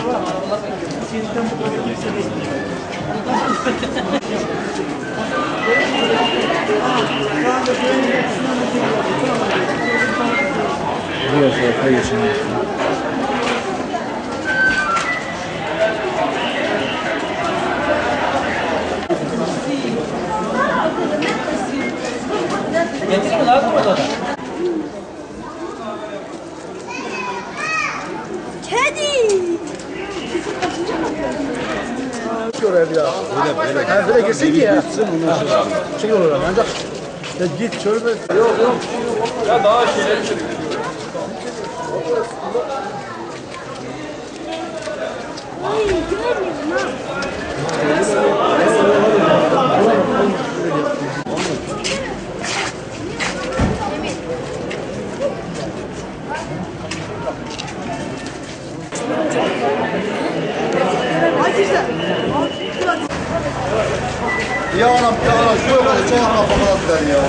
Buraya tarafa geçelim. Getireyim mi? Lazım mı da? Kedi. Oraya bir daha. Böyle. Böyle girsin ki ya. Şey olur ancak. Ya git çölme. Yok. Ya daha şey. Ay görmüyorum ha. Ya anam şöyle çay yapma falan der ya.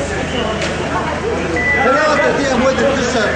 Herhalde diye bu edip düşer.